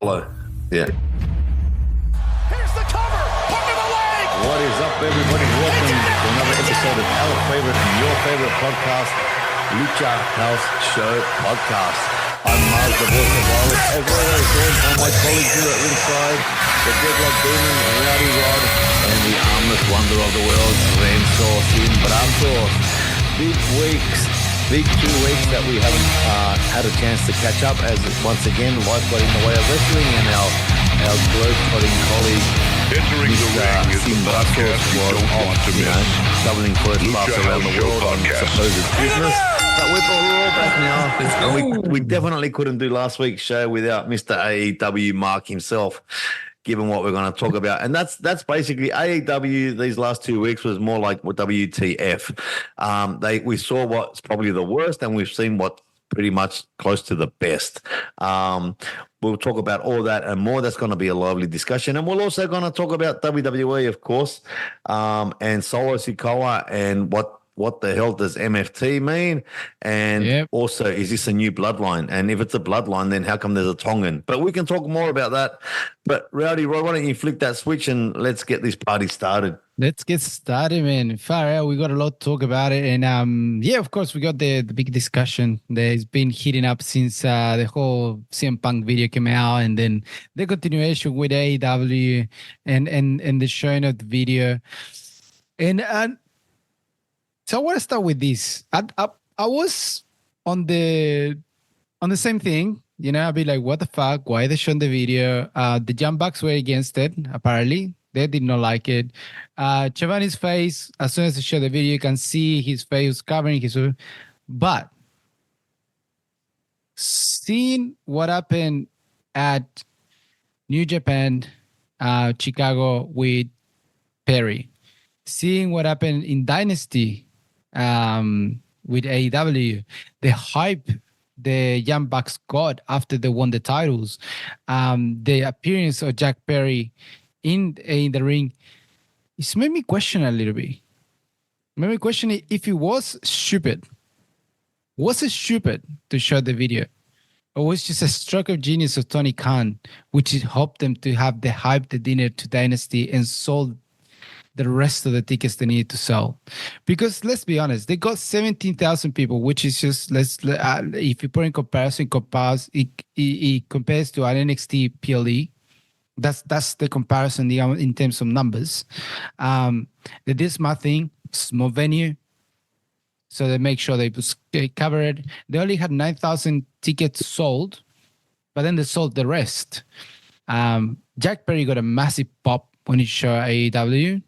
Hello. Yeah. Here's the cover. Hook of the leg. What is up, everybody? Welcome to another episode of our favorite and your favorite podcast, Lucha House Show Podcast. I'm Mars, the voice of Violence, as always, joined by my colleagues here at ringside, the Deadlock Demon, Rowdy Rod, and the armless wonder of the world, Renzo Sin Brazos. Big 2 weeks that we haven't had a chance to catch up, as once again life got in the way of wrestling, and our globe-trotting colleague entering the ring is the podcast you don't want to miss. Traveling first class around the world on supposed business. But we're all back now. And we definitely couldn't do last week's show without Mr. AEW Mark himself, given what we're going to talk about. And that's basically AEW. These last 2 weeks was more like WTF. We saw what's probably the worst, and we've seen what pretty much close to the best. We'll talk about all that and more. That's going to be a lively discussion. And we're also going to talk about WWE, of course, and Solo Sikoa and what the hell does MFT mean? And also, is this a new bloodline? And if it's a bloodline, then how come there's a Tongan? But we can talk more about that. But Rowdy, why don't you flick that switch and let's get this party started? Let's get started, man. Far out, we got a lot to talk about it. And of course, we got the big discussion that has been heating up since the whole CM Punk video came out, and then the continuation with AEW and the showing of the video. And so I want to start with this. I was on the same thing, you know. I'd be like, what the fuck? Why they showing the video? The Young Bucks were against it, apparently. They did not like it. Giovanni's face, as soon as they show the video, you can see his face was covering his... But seeing what happened at New Japan, Chicago with Perry, seeing what happened in Dynasty with AEW, the hype the Young Bucks got after they won the titles, the appearance of Jack Perry in the ring, it's made me question a little bit. Made me question if it was stupid. Was it stupid to show the video? Or was it just a stroke of genius of Tony Khan, which helped them to have the hype they did to Dynasty and sold the rest of the tickets they needed to sell? Because let's be honest, they got 17,000 people, which is just, if you put in comparison, it compares to an NXT PLE. That's the comparison in terms of numbers. They did smart thing, small venue, so they make sure they cover it. They only had 9,000 tickets sold, but then they sold the rest. Jack Perry got a massive pop when he showed AEW.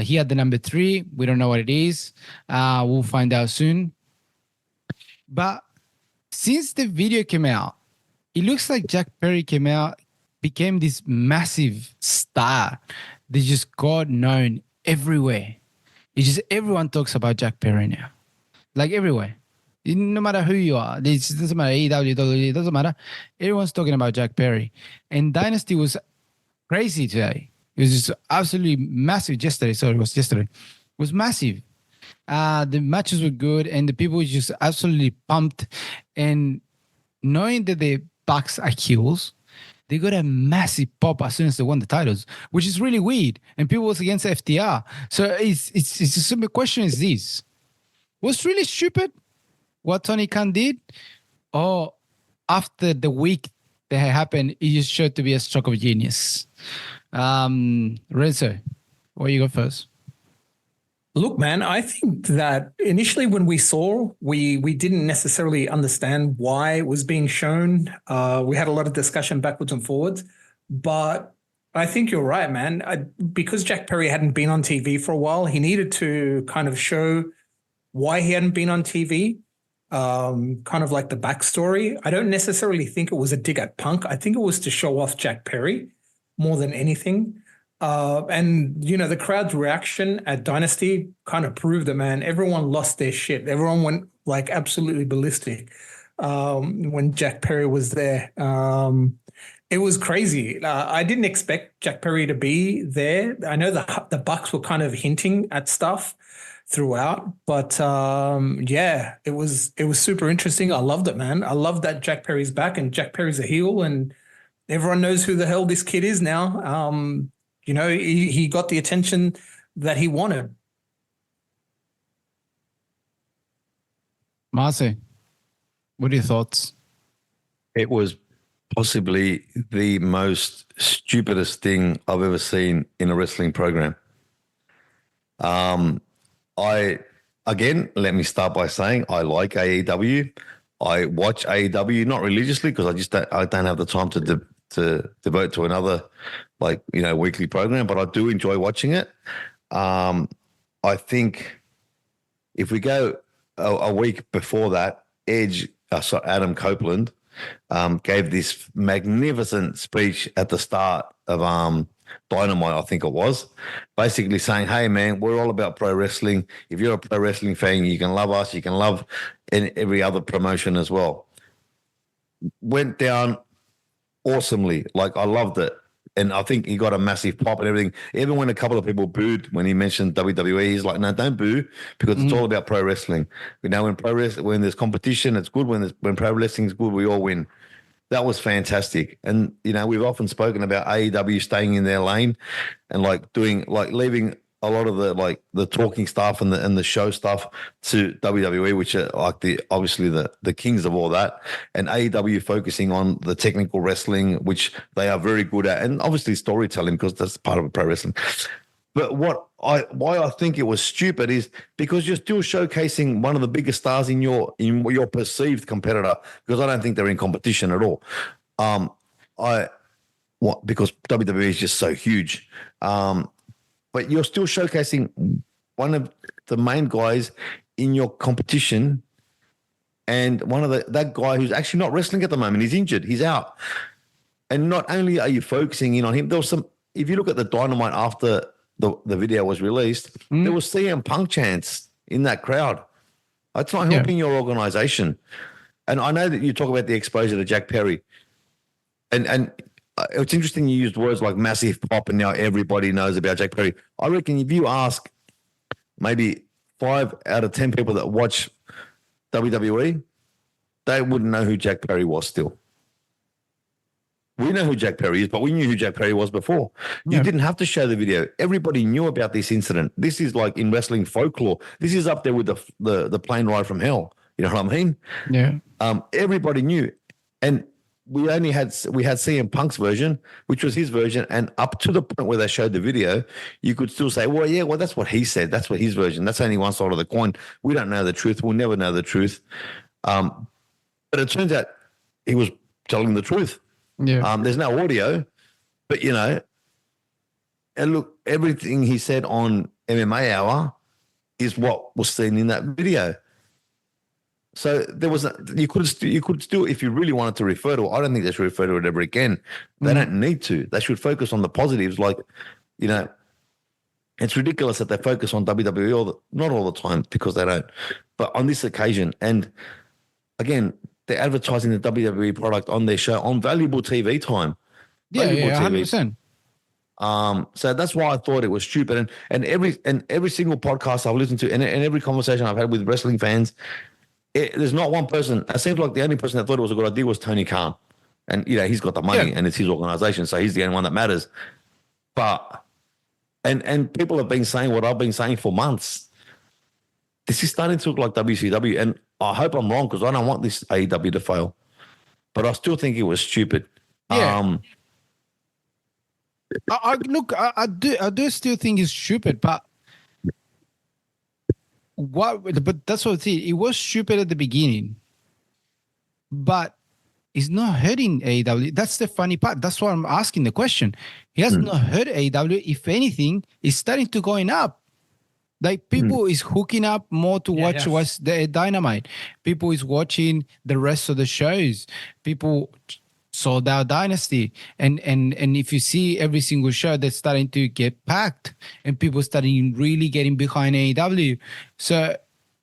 He had the number 3. We don't know what it is. We'll find out soon. But since the video came out, it looks like Jack Perry became this massive star that just got known everywhere. It's just everyone talks about Jack Perry now. Like everywhere. No matter who you are. It doesn't matter, AEW, WWE, it doesn't matter. Everyone's talking about Jack Perry. And Dynasty was crazy today. It was just absolutely massive yesterday. Sorry, it was yesterday. It was massive. The matches were good, and the people were just absolutely pumped. And knowing that the Bucks are heels, they got a massive pop as soon as they won the titles, which is really weird. And people was against FTR. So it's just the question is this. Was really stupid what Tony Khan did? Or after the week that happened, it just showed to be a stroke of genius? Renzo, where you go first? Look, man, I think that initially when we saw, we didn't necessarily understand why it was being shown. We had a lot of discussion backwards and forwards, but I think you're right, man. Because Jack Perry hadn't been on TV for a while, he needed to kind of show why he hadn't been on TV, kind of like the backstory. I don't necessarily think it was a dig at Punk. I think it was to show off Jack Perry more than anything. And, you know, the crowd's reaction at Dynasty kind of proved it, man. Everyone lost their shit. Everyone went like absolutely ballistic when Jack Perry was there. It was crazy. I didn't expect Jack Perry to be there. I know the Bucks were kind of hinting at stuff throughout, but yeah, it was super interesting. I loved it, man. I love that Jack Perry's back and Jack Perry's a heel, and everyone knows who the hell this kid is now. He got the attention that he wanted. Marcy, what are your thoughts? It was possibly the most stupidest thing I've ever seen in a wrestling program. Let me start by saying I like AEW. I watch AEW not religiously because I don't have the time to devote to another weekly program, but I do enjoy watching it. I think if we go a week before that, Adam Copeland gave this magnificent speech at the start of Dynamite, I think it was, basically saying, hey, man, we're all about pro wrestling. If you're a pro wrestling fan, you can love us. You can love every other promotion as well. Went down awesomely. I loved it. And I think he got a massive pop and everything. Even when a couple of people booed when he mentioned WWE, he's like, no, don't boo because it's all about pro wrestling. When there's competition, it's good. When pro wrestling is good, we all win. That was fantastic. And, we've often spoken about AEW staying in their lane and leaving a lot of the talking stuff and the show stuff to WWE, which are obviously the kings of all that, and AEW focusing on the technical wrestling, which they are very good at, and obviously storytelling because that's part of pro wrestling. But why I think it was stupid is because you're still showcasing one of the biggest stars in your perceived competitor, because I don't think they're in competition at all. Because WWE is just so huge. But you're still showcasing one of the main guys in your competition, and one of that guy who's actually not wrestling at the moment. He's injured. He's out. And not only are you focusing in on him, there was some. If you look at the Dynamite after the video was released, there was CM Punk chants in that crowd. It's not helping your organization. And I know that you talk about the exposure to Jack Perry, and it's interesting you used words like massive pop, and now everybody knows about Jack Perry. I reckon if you ask maybe 5 out of 10 people that watch WWE, they wouldn't know who Jack Perry was still. We know who Jack Perry is, but we knew who Jack Perry was before. You didn't have to show the video. Everybody knew about this incident. This is like in wrestling folklore. This is up there with the plane ride from hell. You know what I mean? Yeah. Everybody knew. And we had CM Punk's version, which was his version, and up to the point where they showed the video, you could still say, well, that's what he said. That's what his version. That's only one side of the coin. We don't know the truth. We'll never know the truth. But it turns out he was telling the truth. Yeah. There's no audio, but and look, everything he said on MMA Hour is what was seen in that video. So there was you could still, if you really wanted to refer to it, I don't think they should refer to it ever again. They don't need to. They should focus on the positives. It's ridiculous that they focus on WWE not all the time, because they don't, but on this occasion. And again, they're advertising the WWE product on their show on valuable TV time. Yeah, 100%. So that's why I thought it was stupid. And every single podcast I've listened to, and every conversation I've had with wrestling fans, there's not one person. It seems like the only person that thought it was a good idea was Tony Khan, and he's got the money and it's his organization, so he's the only one that matters. But and people have been saying what I've been saying for months. This is starting to look like WCW, and I hope I'm wrong because I don't want this AEW to fail. But I still think it was stupid. Yeah. I do still think it's stupid, but that's what it was stupid at the beginning, but it's not hurting AEW. That's the funny part. That's why I'm asking the question. He has not hurt AEW. If anything, it's starting to going up. Like people is hooking up more to watch the Dynamite. People is watching the rest of the shows. People sold out Dynasty, and if you see every single show, that's starting to get packed, and people starting really getting behind AEW. So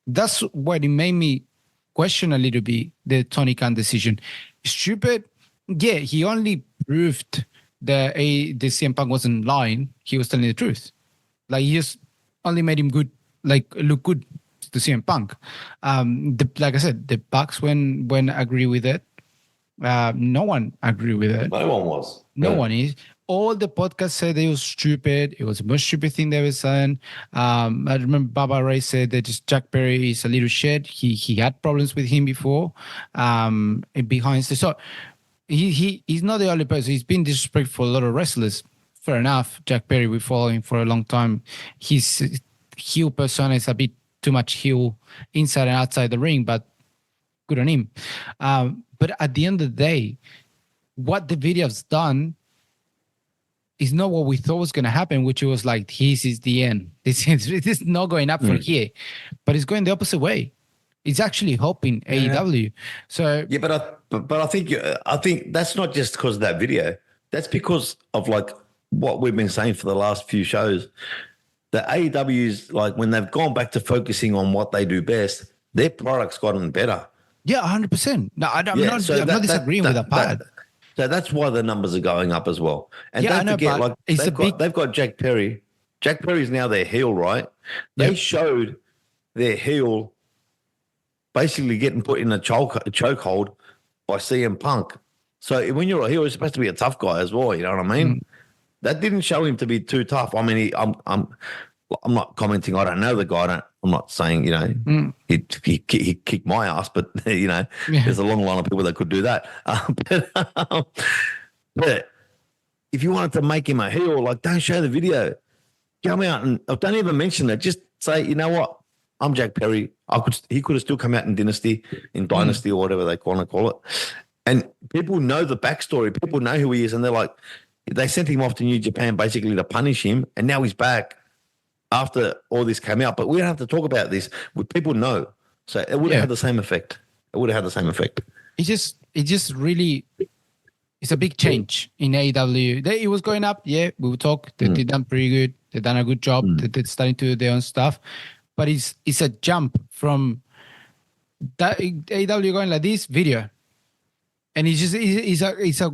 that's what it made me question a little bit the Tony Khan decision. Stupid, yeah. He only proved the CM Punk wasn't lying. He was telling the truth. Like he just only made him good, like look good to CM Punk. Like I said, the Bucks when agree with it. No one agree with it. No one was. No one is. All the podcasts said it was stupid. It was the most stupid thing they ever said. I remember Baba Ray said that just Jack Perry is a little shit. He had problems with him before. Behind the so he's not the only person. He's been disrespectful for a lot of wrestlers. Fair enough. Jack Perry, we follow him for a long time. His heel persona is a bit too much heel inside and outside the ring, but good on him. But at the end of the day, what the video's done is not what we thought was going to happen, which was like, this is the end. This is not going up from here, but it's going the opposite way. It's actually helping AEW. So yeah, but I think that's not just because of that video. That's because of like what we've been saying for the last few shows. The AEW's like when they've gone back to focusing on what they do best, their product's gotten better. Yeah, 100%. No, I'm not disagreeing with that part. So that's why the numbers are going up as well. And Yeah, I don't know, forget, but like they've got Jack Perry. Jack Perry's now their heel, right? They showed their heel basically getting put in a chokehold by CM Punk. So when you're a heel, you're supposed to be a tough guy as well. You know what I mean? That didn't show him to be too tough. I mean, I'm not commenting. I don't know the guy. I'm not saying, you know, he kicked my ass, but, you know, there's a long line of people that could do that. But if you wanted to make him a heel, like, don't show the video. Come out and don't even mention it. Just say, you know what? I'm Jack Perry. He could have still come out in Dynasty or whatever they want to call it. And people know the backstory. People know who he is. And they're like, they sent him off to New Japan basically to punish him. And now he's back after all this came out. But we don't have to talk about this. People know. So it would have had the same effect. It just really, it's a big change in AEW. It was going up. Yeah, we would talk. They done pretty good. They done a good job. They're starting to do their own stuff. But it's a jump from that AEW going like this video. And it's a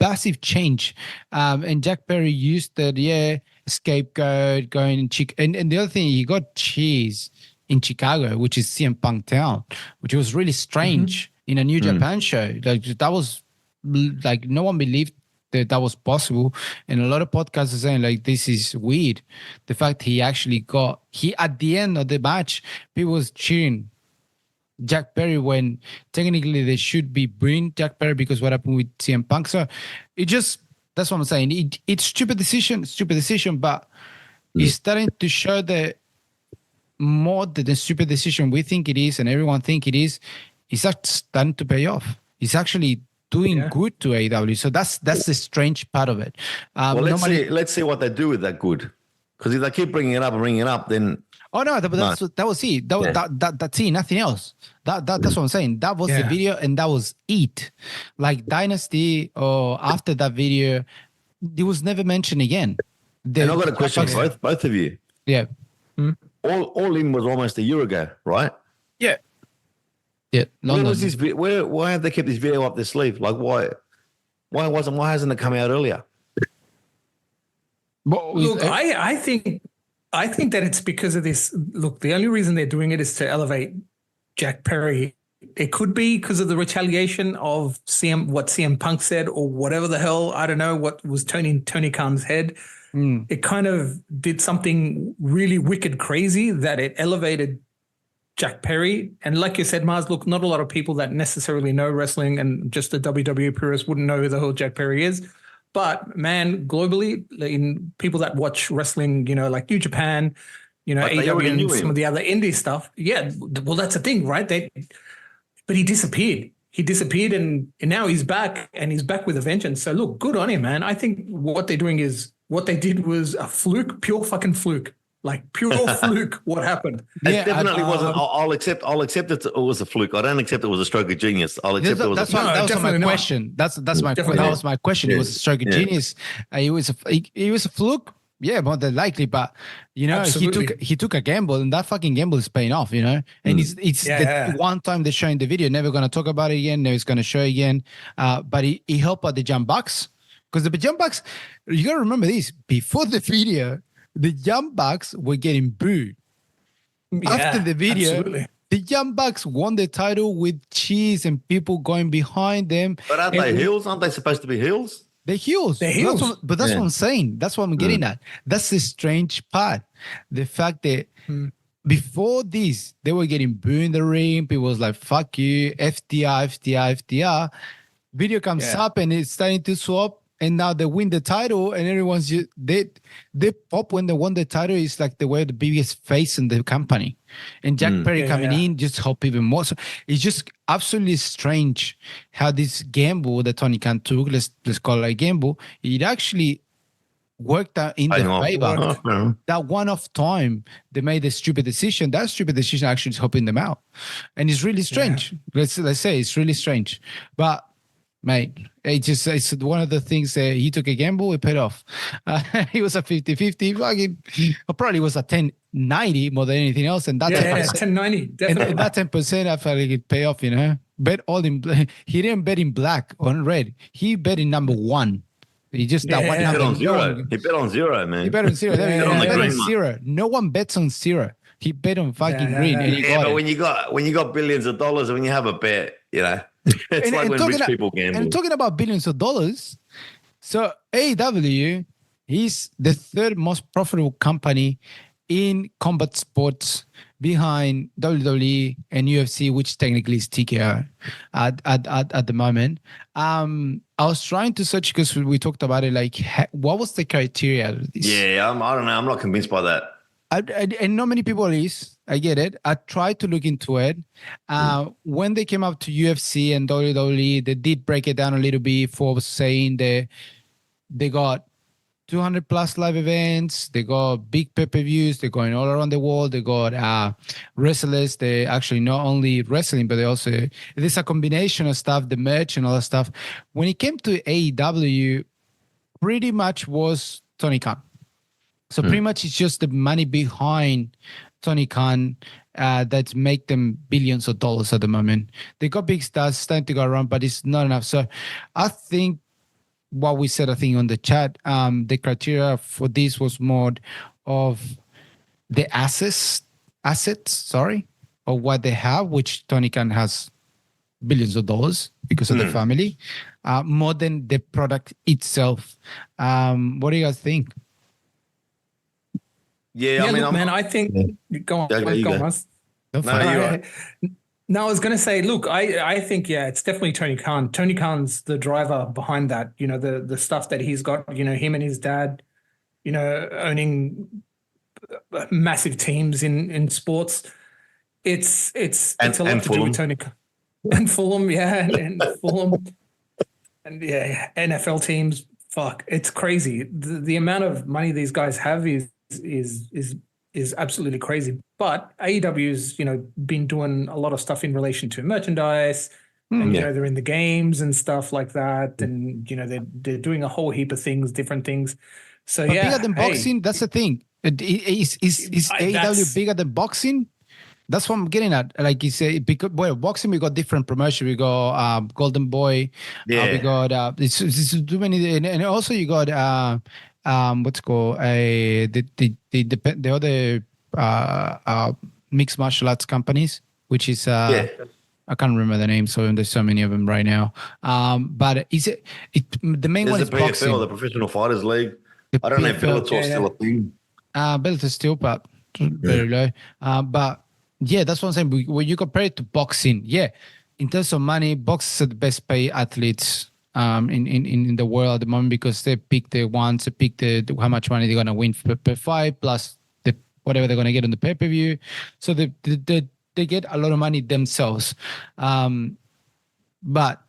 massive change. And Jack Perry used the scapegoat going and the other thing, he got cheese in Chicago, which is CM Punk town, which was really strange in a New Japan show. Like that was like no one believed that was possible, and a lot of podcasts are saying like this is weird. The fact he actually at the end of the match, people was cheering Jack Perry when technically they should be booing Jack Perry because what happened with CM Punk. So that's what I'm saying. It's stupid decision, but it's starting to show that more than the stupid decision we think it is and everyone think it is, it's starting to pay off. It's actually doing good to AEW. So that's the strange part of it. Well, let's see what they do with that good. Because if they keep bringing it up, then... Oh, no, that was it. That's it, nothing else. That's what I'm saying. That was the video and that was it. Like Dynasty or after that video, it was never mentioned again. And I've got a question for both of you. Yeah. All In was almost a year ago, right? Yeah. Yeah. Where was this? Why have they kept this video up their sleeve? Like why hasn't it come out earlier? Look, I think that it's because of this. Look, the only reason they're doing it is to elevate Jack Perry. It could be because of the retaliation of what CM Punk said or whatever the hell. I don't know what was Tony Khan's head. It kind of did something really wicked crazy that it elevated Jack Perry. And like you said, Mars, look, not a lot of people that necessarily know wrestling and just the WWE purists wouldn't know who the hell Jack Perry is. But man, globally, in people that watch wrestling, you know, like New Japan, you know, AEW and some of the other indie stuff. Yeah, well, that's the thing, right? But he disappeared. He disappeared and now he's back and he's back with a vengeance. So look, good on him, man. I think what they're doing is what they did was a fluke, pure fucking fluke. Like pure fluke, what happened? It definitely wasn't. I'll accept it was a fluke. I don't accept it was a stroke of genius. I'll accept it was that was my question. That was my question. It was a stroke of genius. It was a fluke. Yeah, more than likely. But you know, he took a gamble, and that fucking gamble is paying off. You know, and it's the one time they're showing the video. Never gonna talk about it again. Never going to show again. But he helped out the jump bucks because the jump bucks. You gotta remember this before the video. The Young Bucks were getting booed. After the video, The Young Bucks won the title with cheers and people going behind them. But aren't they heels? Aren't they supposed to be heels? They're heels. They're heels. That's what I'm saying. That's what I'm getting at. That's the strange part. The fact that before this, they were getting booed in the ring. People was like, fuck you, FTR, FTR, FTR. Video comes up and it's starting to swap. And now they win the title, and everyone's just they pop when they won the title. Is like they were the biggest face in the company, and Jack Perry coming in just help even more. So it's just absolutely strange how this gamble that Tony Khan took, let's call it a gamble, it actually worked out in their favor. That one-off time they made a stupid decision. That stupid decision actually is helping them out, and it's really strange. Let's say it's really strange, but. Mate, it's one of the things that he took a gamble, it paid off. He was a 50-50. Probably was a 10-90 more than anything else. And that 10-90, definitely. And that 10%, I felt like it pay off, you know. Bet all in he didn't bet in black on red. He bet in number one. He just that one number on zero. He bet on zero, man. He bet on zero. He bet on zero. No one bets on zero. He bet on fucking green. And he got but it. when you got billions of dollars and when you have a bet, you know. It's like when rich people gamble. And talking about billions of dollars, so AEW is the third most profitable company in combat sports behind WWE and UFC, which technically is TKO at the moment. I was trying to search because we talked about it. Like, what was the criteria of this? Yeah, I don't know. I'm not convinced by that. And not many people is. I get it. I tried to look into it. When they came up to UFC and WWE, they did break it down a little bit for saying they got 200 plus live events. They got big pay-per-views. They're going all around the world. They got wrestlers. They actually not only wrestling, but they also, there's a combination of stuff, the merch and all that stuff. When it came to AEW, pretty much was Tony Khan. So pretty much it's just the money behind Tony Khan that make them billions of dollars at the moment. They got big stars starting to go around, but it's not enough. So I think what we said, I think on the chat, the criteria for this was more of the assets, or what they have, which Tony Khan has billions of dollars because of the family, more than the product itself. What do you guys think? Yeah, I mean, look, man, I think go on, Russ. No, I was going to say, look, I think it's definitely Tony Khan. Tony Khan's the driver behind that. You know, the stuff that he's got. You know, him and his dad. You know, owning massive teams in sports. It's a lot to do with Tony Khan and Fulham, and Fulham, and NFL teams. Fuck, it's crazy. The amount of money these guys have is absolutely crazy. But AEW's, been doing a lot of stuff in relation to merchandise, and they're in the games and stuff like that, and they're doing a whole heap of things, different things. So but bigger than boxing, that's the thing. Is AEW bigger than boxing? That's what I'm getting at. Like you say, because boxing we got different promotion. We got Golden Boy. We got it's too many, and also you got what's called the other mixed martial arts companies, which is I can't remember the name. So there's so many of them right now. But is it the main one is the PFL, boxing. the Professional Fighters League. I don't know if Bellator's still a thing. Bellator's still, but very low. But yeah, that's what I'm saying. When you compare it to boxing, in terms of money, boxers are the best paid athletes in the world at the moment because they pick the ones, they pick how much money they're gonna win per fight plus whatever they're gonna get on the pay-per-view. So they get a lot of money themselves. But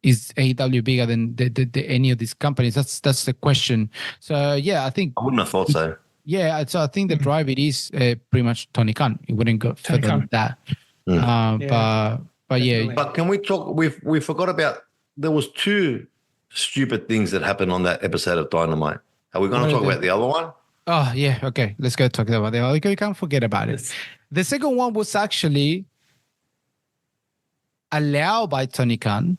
is AEW bigger than any of these companies? That's the question. So I think I wouldn't have thought so. Yeah, so I think the drive it is pretty much Tony Khan. It wouldn't go further than that. But yeah. But can we talk? We forgot about there was two stupid things that happened on that episode of Dynamite. Are we going to talk about the other one? Oh yeah, okay. Let's go talk about the other. We can't forget about it. The second one was actually allowed by Tony Khan,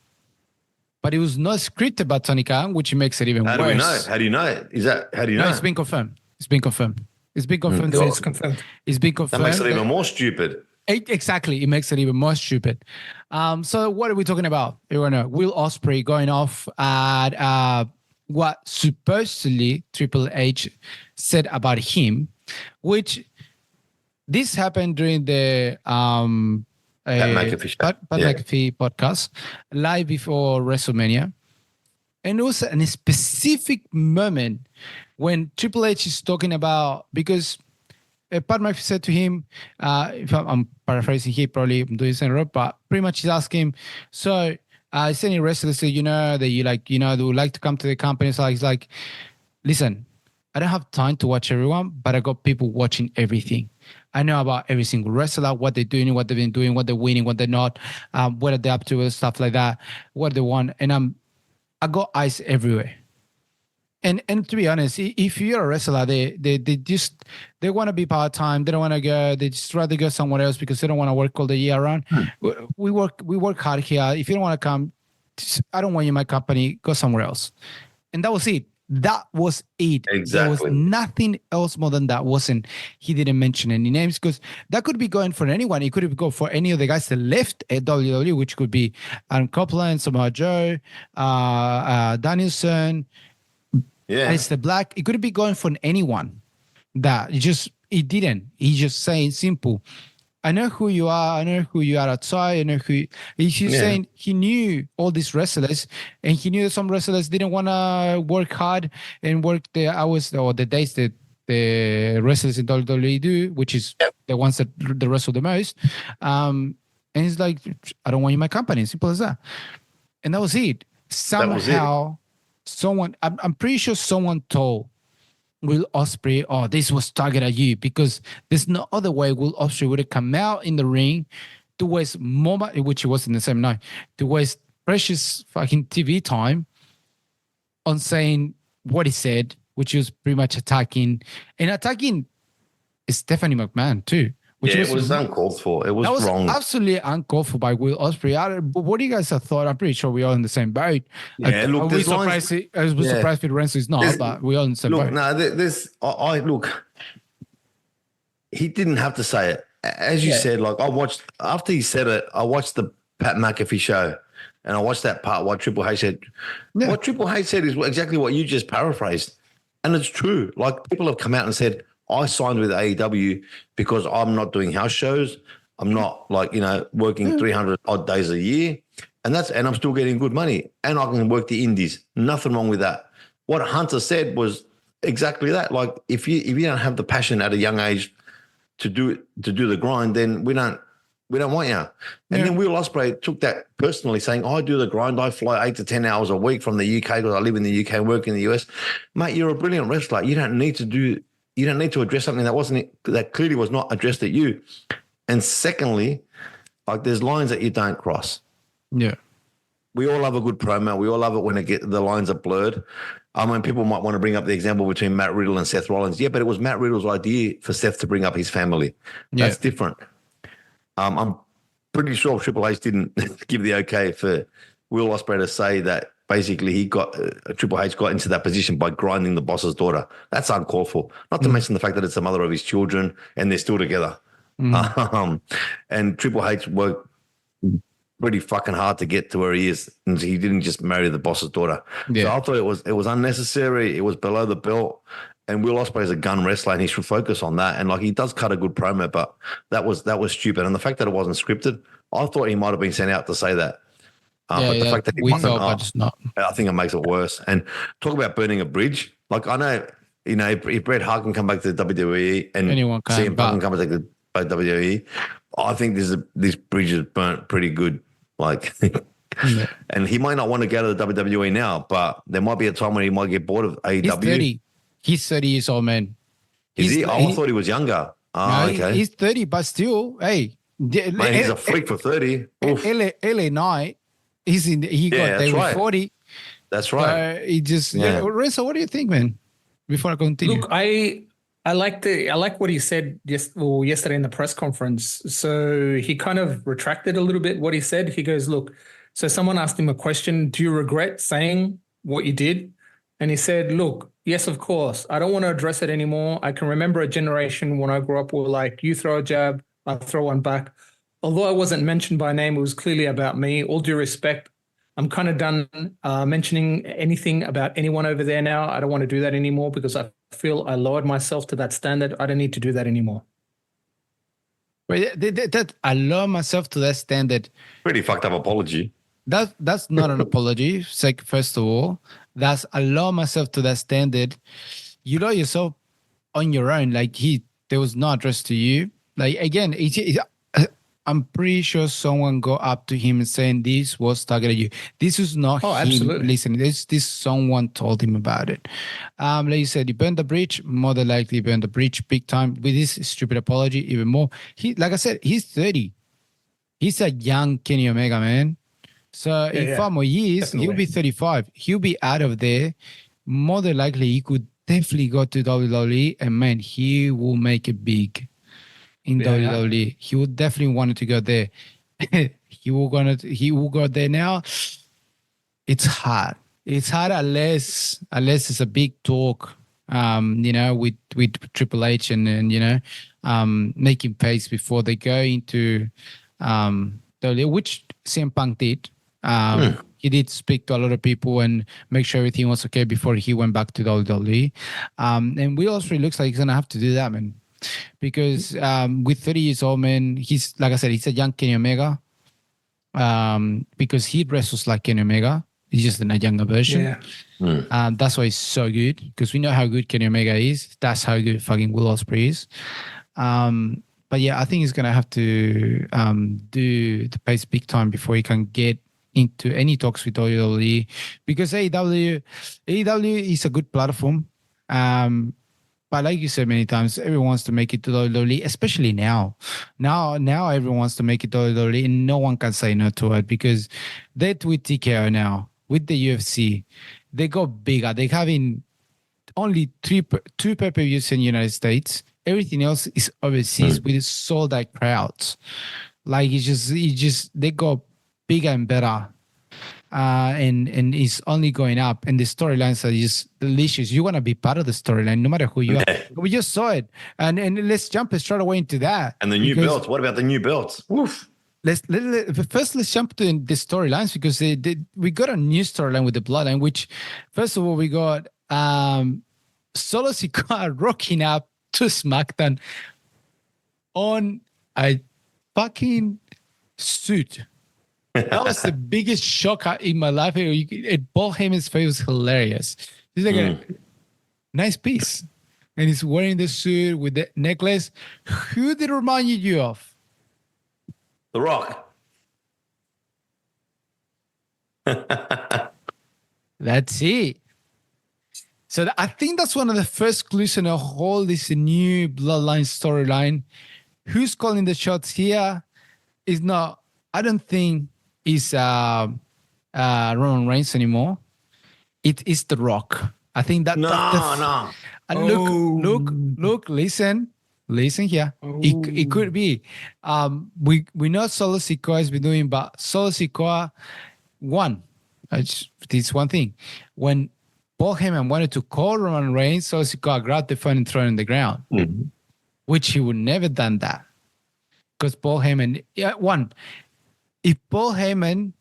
but it was not scripted by Tony Khan, which makes it even worse. How do we know? How do you know? How do you know? It's been confirmed. It's been confirmed. It's been confirmed. It's confirmed. It's been confirmed. That makes it even more stupid. Exactly. It makes it even more stupid. So what are we talking about? You know, Will Ospreay going off at what supposedly Triple H said about him, which this happened during the Pat McAfee show. Pat McAfee podcast live before WrestleMania. And it was a specific moment when Triple H is talking about, because Pat McAfee said to him, if I'm paraphrasing here, probably I'm doing something wrong, but pretty much he's asking him, so is any wrestlers that you know that you like, you know, they would like to come to the company? So he's like, listen, I don't have time to watch everyone, but I got people watching everything. I know about every single wrestler, what they're doing, what they've been doing, what they're winning, what they're not, what are they up to, stuff like that, what they want. And I got eyes everywhere. And to be honest, if you're a wrestler, they want to be part-time. They don't want to go. They just rather go somewhere else because they don't want to work all the year round. We work hard here. If you don't want to come, I don't want you in my company. Go somewhere else. And that was it. That was it. Exactly. There was nothing else more than that. He didn't mention any names because that could be going for anyone. It could go for any of the guys that left at WWE, which could be Adam Copeland, Samoa Joe, Danielson, Aleister Black. It could be going for anyone. That he didn't. He just saying simple. I know who you are. I know who you are outside. I know who. He's just saying he knew all these wrestlers, and he knew that some wrestlers didn't want to work hard and work the hours or the days that the wrestlers in WWE do, which is the ones that they wrestle the most. And he's like, I don't want you in my company. Simple as that. And that was it. Somehow, someone, I'm pretty sure someone told Will Ospreay, oh, this was targeted at you, because there's no other way Will Ospreay would have come out in the ring to waste more money, which he was in the same night, to waste precious fucking TV time on saying what he said, which was pretty much attacking Stephanie McMahon too. It was uncalled for. It was wrong. Absolutely uncalled for by Will Ospreay. What do you guys have thought? I'm pretty sure we're all in the same boat. Yeah, look, I was surprised if Lorenzo is not, but we're all in the same boat. Look, he didn't have to say it. As you said, like after he said it, I watched the Pat McAfee show and I watched that part what Triple H said. Yeah. What Triple H said is exactly what you just paraphrased. And it's true. Like, people have come out and said, I signed with AEW because I'm not doing house shows. I'm not working 300 odd days a year, and I'm still getting good money, and I can work the indies. Nothing wrong with that. What Hunter said was exactly that. Like, if you don't have the passion at a young age to do the grind, then we don't want you. And then Will Ospreay took that personally, saying, I do the grind. I fly 8 to 10 hours a week from the UK because I live in the UK and work in the US. Mate, you're a brilliant wrestler. You don't need to address something that clearly was not addressed at you. And secondly, like, there's lines that you don't cross. Yeah. We all love a good promo. We all love it when the lines are blurred. I mean, people might want to bring up the example between Matt Riddle and Seth Rollins. Yeah, but it was Matt Riddle's idea for Seth to bring up his family. That's different. I'm pretty sure Triple H didn't give the okay for Will Ospreay to say that basically he Triple H got into that position by grinding the boss's daughter. That's uncalled for. Not to mention the fact that it's the mother of his children and they're still together. And Triple H worked pretty fucking hard to get to where he is, and he didn't just marry the boss's daughter. So I thought it was unnecessary. It was below the belt. And Will Ospreay is a gun wrestler, and he should focus on that. And he does cut a good promo, but that was stupid. And the fact that it wasn't scripted, I thought he might have been sent out to say that. But the fact that he wasn't, I think it makes it worse. And talk about burning a bridge. Like, I know, if Bret Hart can come back to the WWE and CM Punk can come back to the WWE, I think this bridge is burnt pretty good. Like, and he might not want to go to the WWE now, but there might be a time when he might get bored of AEW. He's 30 years old, man. Is he? I thought he was younger. Oh, okay. He's 30, but still, hey. Man, he's a freak for 30. LA Knight. He got 40. That's right. He just Renzo, what do you think, man? Before I continue. Look, I like what he said yesterday in the press conference. So he kind of retracted a little bit what he said. He goes, look, so someone asked him a question, do you regret saying what you did? And he said, look, yes, of course. I don't want to address it anymore. I can remember a generation when I grew up were like, you throw a jab, I throw one back. Although I wasn't mentioned by name, it was clearly about me. All due respect, I'm kind of done mentioning anything about anyone over there now. I don't want to do that anymore because I feel I lowered myself to that standard. I don't need to do that anymore. But that I lower myself to that standard. Pretty fucked up apology. That's not an apology. It's like, first of all, that's I lower myself to that standard. You lower yourself on your own. Like there was no address to you. Like again, I'm pretty sure someone go up to him and saying this was targeted you. This was not him absolutely. listening. This someone told him about it. Like you said, you burned the bridge. More than likely, burned the bridge big time with this stupid apology. Even more, like I said, he's 30. He's a young Kenny Omega, man. So in 5 more years, Definitely. he'll be 35. He'll be out of there. More than likely, he could definitely go to WWE, and man, he will make it big. In WWE, he would definitely want to go there. He will go there now. It's hard. It's hard unless it's a big talk, with Triple H and making pace before they go into WWE, which CM Punk did. He did speak to a lot of people and make sure everything was okay before he went back to WWE. And Will Ospreay looks like he's gonna have to do that, man. Because with 30 years old, man, he's, like I said, he's a young Kenny Omega. Because he wrestles like Kenny Omega. He's just in a younger version. Yeah. That's why he's so good. Because we know how good Kenny Omega is. That's how good fucking Will Ospreay is. But yeah, I think he's going to have to do the pace big time before he can get into any talks with WWE. Because AEW is a good platform. But like you said many times, everyone wants to make it to WWE, especially now. Now everyone wants to make it to WWE, and no one can say no to it because they're with TKO now, with the UFC. They got bigger. They're having only two pay-per-views in the United States. Everything else is overseas with sold-out crowds. Like it's just they got bigger and better. And it's only going up, and the storylines are just delicious. You want to be part of the storyline, no matter who you are. We just saw it, and let's jump straight away into that. And the new belts. What about the new belts? Woof. Let's jump to the storylines because we got a new storyline with the Bloodline. Which, first of all, we got Solo Sikoa rocking up to SmackDown on a fucking suit. That was the biggest shock in my life. Paul Heyman's face was hilarious. He's like a nice piece. And he's wearing the suit with the necklace. Who did it remind you of? The Rock. That's it. So I think that's one of the first clues in the whole this new Bloodline storyline. Who's calling the shots here is not, I don't think, is Roman Reigns anymore. It is The Rock. I think that. No. Look, listen here. It could be. We know Solo Sikoa has been doing, but Solo Sikoa this one thing. When Paul Heyman wanted to call Roman Reigns, Solo Sikoa grabbed the phone and threw it on the ground, which he would never done that. Because Paul Heyman, if Paul Heyman,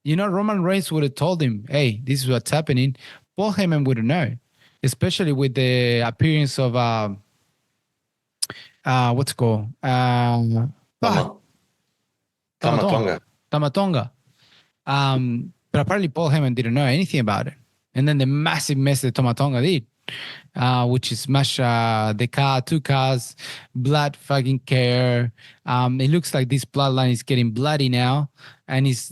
Roman Reigns would have told him, hey, this is what's happening, Paul Heyman would have known, especially with the appearance of, what's it called? Tamatonga. But apparently Paul Heyman didn't know anything about it. And then the massive mess that Tamatonga did, which is smash two cars, blood fucking care. It looks like this bloodline is getting bloody now and is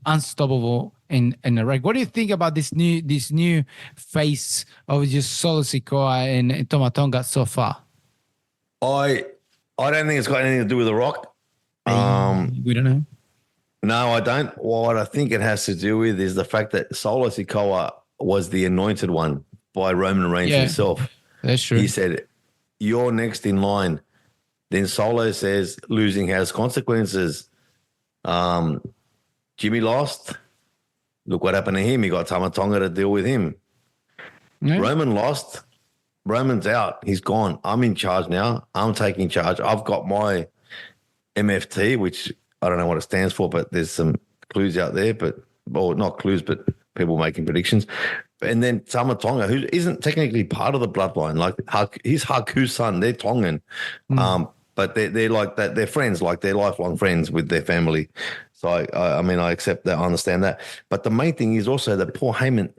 unstoppable in the ring. What do you think about this new face of just Solo Sikoa and Tamatonga so far? I don't think it's got anything to do with The Rock. We don't know. No, I don't. What I think it has to do with is the fact that Solo Sikoa was the anointed one by Roman Reigns himself. That's true. He said, you're next in line. Then Solo says, losing has consequences. Jimmy lost. Look what happened to him. He got Tamatonga to deal with him. Yeah. Roman lost. Roman's out. He's gone. I'm in charge now. I'm taking charge. I've got my MFT, which I don't know what it stands for, but there's some clues out there, or not clues, but people making predictions. And then Tama Tonga, who isn't technically part of the bloodline, like he's Haku's son. They're Tongan, but they're like that. They're friends, like they're lifelong friends with their family. So I mean, I accept that, I understand that. But the main thing is also that Paul Heyman,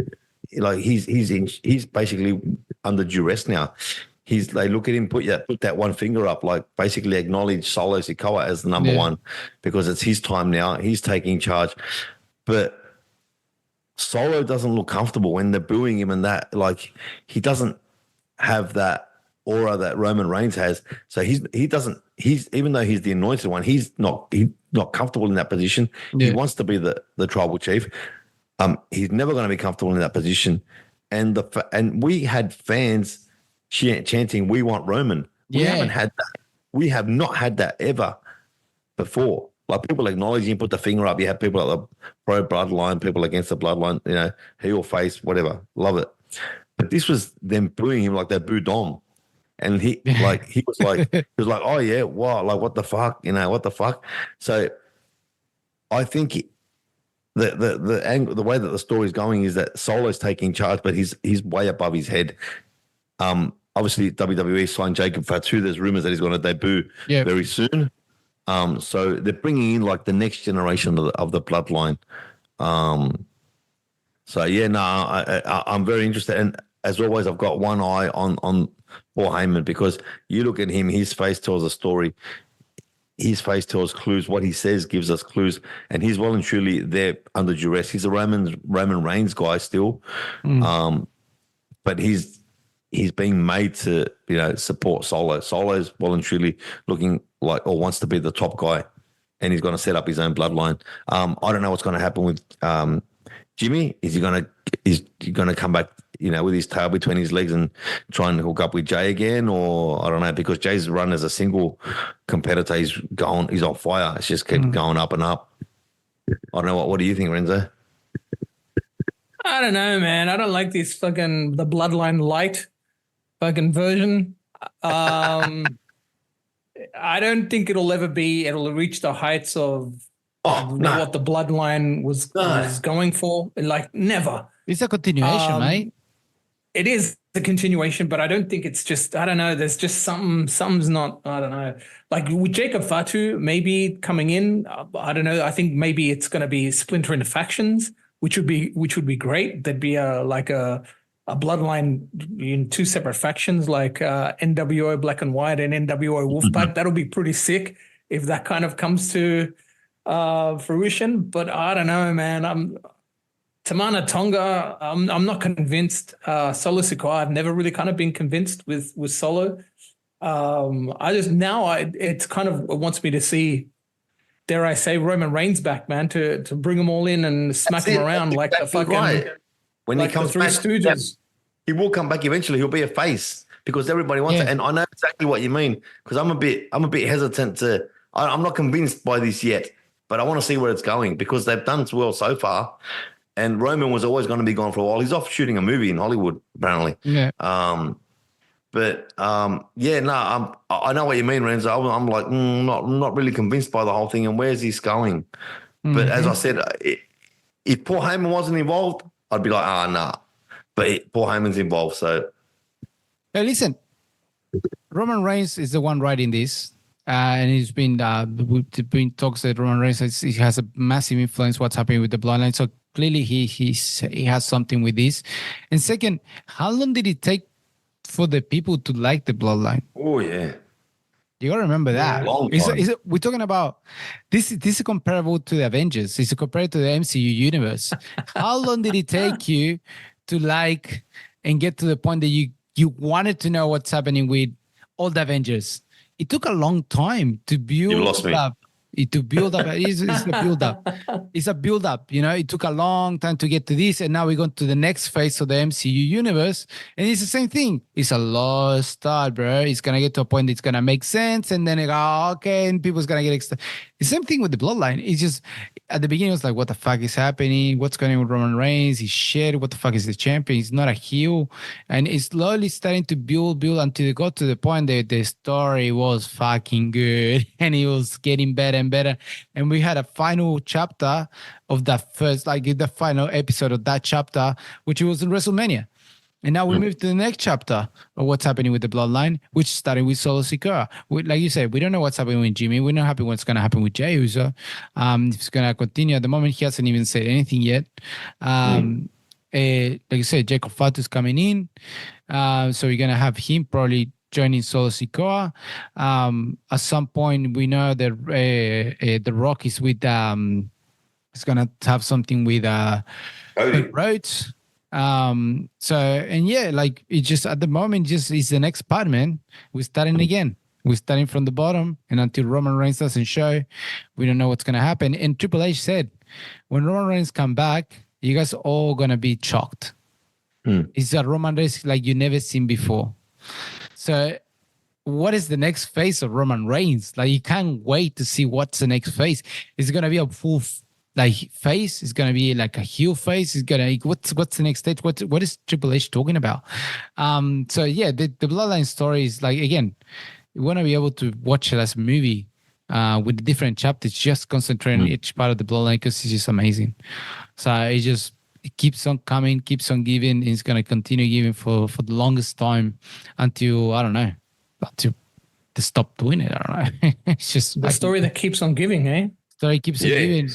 like he's basically under duress now. They look at him, put that one finger up, like basically acknowledge Solo Sikoa as the number one, because it's his time now. He's taking charge. But Solo doesn't look comfortable when they're booing him, and that, like, he doesn't have that aura that Roman Reigns has. So he's even though he's the anointed one, he's not comfortable in that position. Yeah. He wants to be the tribal chief. He's never going to be comfortable in that position. And we had fans chanting, "We want Roman." We haven't had that. We have not had that ever before. Like, people acknowledging, put the finger up. You have people at the pro bloodline, people against the bloodline, heel, face, whatever. Love it. But this was them booing him like they booed Dom. And he was like, "Oh yeah, wow, like what the fuck, what the fuck." So I think the angle, the way that the story is going is that Solo's taking charge, but he's way above his head. Obviously WWE signed Jacob Fatu. There's rumors that he's going to debut very soon. So they're bringing in like the next generation of the bloodline. So yeah, no, I'm very interested. And as always, I've got one eye on Paul Heyman, because you look at him, his face tells a story. His face tells clues. What he says gives us clues, and he's well and truly there under duress. He's a Roman Reigns guy still, but he's being made to support Solo. Solo's well and truly looking like, or wants to be the top guy, and he's going to set up his own bloodline. I don't know what's going to happen with Jimmy. Is he going to come back, with his tail between his legs and try and hook up with Jay again? Or I don't know, because Jay's run as a single competitor, he's on fire. It's just kept going up and up. I don't know. What do you think, Renzo? I don't know, man. I don't like this fucking the Bloodline Light fucking version. I don't think it'll reach the heights of what the Bloodline was going for. Like, never. It's a continuation, mate. It is the continuation, but I don't think it's just, I don't know. There's just something's not, I don't know. Like with Jacob Fatu maybe coming in, I don't know. I think maybe it's going to be splinter into factions, which would be great. There'd be a bloodline in two separate factions, like NWO Black and White and NWO Wolfpack. That'll be pretty sick if that kind of comes to fruition. But I don't know, man. Tamana Tonga, I'm not convinced. Solo Sikoa, I've never really kind of been convinced with Solo. It's kind of wants me to see, dare I say, Roman Reigns back, man, to bring them all in and smack them around like the fucking right. When like he comes the Three back, Stooges. He will come back eventually. He'll be a face because everybody wants it. And I know exactly what you mean, because I'm a bit hesitant to. I'm not convinced by this yet, but I want to see where it's going because they've done well so far. And Roman was always going to be gone for a while. He's off shooting a movie in Hollywood, apparently. Yeah. I know what you mean, Renzo. I'm like, not really convinced by the whole thing. And where's this going? But as I said, if Paul Heyman wasn't involved, I'd be like, nah. But Paul Heyman's involved, so. Hey, listen, Roman Reigns is the one writing this. And it's been talks that Roman Reigns he has a massive influence what's happening with the bloodline. So clearly he has something with this. And second, how long did it take for the people to like the bloodline? Oh yeah, you gotta remember that. Long time. We're talking about this. This is comparable to the Avengers. It's compared to the MCU universe. How long did it take you to like and get to the point that you wanted to know what's happening with all the Avengers? It took a long time to build up. It's a build up. It's a build up. It took a long time to get to this, and now we're going to the next phase of the MCU universe, and it's the same thing. It's a lost start, bro. It's gonna get to a point that's gonna make sense, and then okay, and people's gonna get excited. The same thing with the bloodline. It's just at the beginning, it was like, what the fuck is happening? What's going on with Roman Reigns? He's shit. What the fuck is the champion? He's not a heel. And it's slowly starting to build until it got to the point that the story was fucking good and it was getting better and better. And we had a final chapter of that first, like the final episode of that chapter, which was in WrestleMania. And now we move to the next chapter of what's happening with the bloodline, which started with Solo Sikoa. Like you said, we don't know what's happening with Jimmy. We're not happy what's going to happen with Jey Uso. If it's going to continue. At the moment, he hasn't even said anything yet. Like you said, Jacob Fatu's coming in. So we're going to have him probably joining Solo Sikoa. At some point, we know that The Rock is with, it's going to have something with Rhodes. Like it just at the moment just is the next part, man. We're starting again. We're starting from the bottom, and until Roman Reigns doesn't show, we don't know what's gonna happen. And Triple H said, when Roman Reigns come back, you guys are all gonna be shocked. It's a Roman Reigns like you never seen before. So what is the next phase of Roman Reigns? Like you can't wait to see what's the next phase. It's gonna be a full face. It's gonna be like a heel face. It's gonna what's the next stage? What is Triple H talking about? So yeah, the bloodline story is like, again, you want to be able to watch it as a movie with the different chapters, just concentrating on each part of the bloodline because it's just amazing. So it keeps on coming, keeps on giving. It's gonna continue giving for the longest time until until they stop doing it. I don't know. It's just the story that keeps on giving, eh? Story keeps on giving.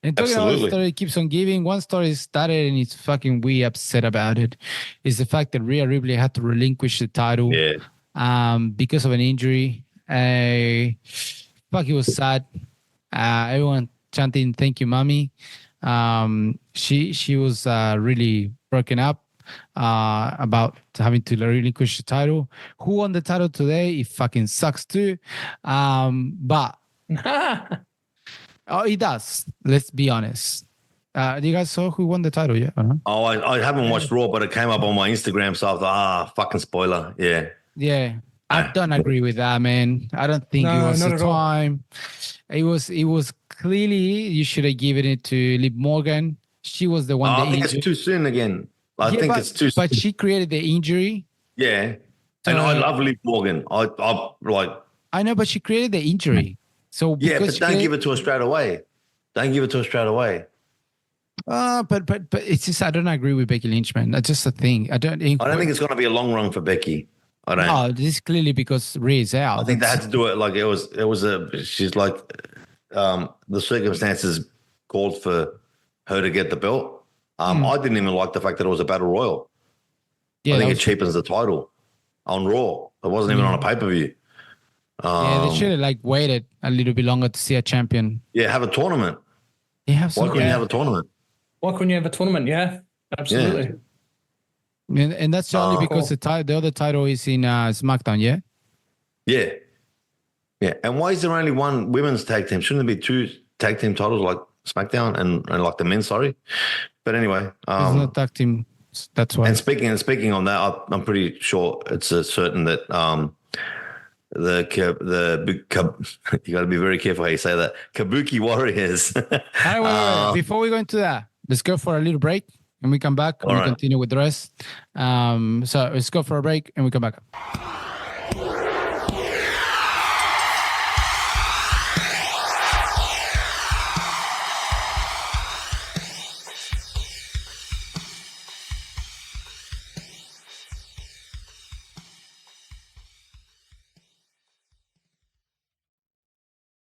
And talking Absolutely. about the story keeps on giving. One story started and it's fucking we upset about it. Is the fact that Rhea Ripley had to relinquish the title because of an injury. It was sad. Everyone chanting "Thank you, mommy." She was really broken up about having to relinquish the title. Who won the title today? It fucking sucks too. But. Oh, he does. Let's be honest. Do you guys saw who won the title yet? Oh, I haven't watched Raw, but it came up on my Instagram, so I thought, fucking spoiler. Yeah. Yeah. I don't agree with that, man. I don't think it was the time. It was clearly you should have given it to Liv Morgan. She was the one that I think injured. it's too soon again. I think it's too soon. But she created the injury. Yeah. And I love Liv Morgan. I know, but she created the injury. So yeah, but don't give it to her straight away. But it's just I don't agree with Becky Lynch, man. That's just a thing. I don't think it's going to be a long run for Becky. I don't. No, this is clearly because Rhea's out. I think they had to do it like she's like the circumstances called for her to get the belt. I didn't even like the fact that it was a battle royal. Yeah, I think it cheapens the title on Raw. It wasn't even on a pay-per-view. They should have waited a little bit longer to see a champion. Yeah, have a tournament. Why couldn't you have a tournament? Why couldn't you have a tournament? Yeah, absolutely. Yeah. And that's only because the other title is in SmackDown, yeah? Yeah. Yeah. And why is there only one women's tag team? Shouldn't there be two tag team titles like SmackDown and like the men? Sorry. But anyway. There's no tag team. That's why. And speaking on that, I'm pretty sure it's certain that you got to be very careful how you say that. Kabuki Warriors. Wait. Before we go into that, let's go for a little break and we come back and we continue with the rest. So let's go for a break and we come back.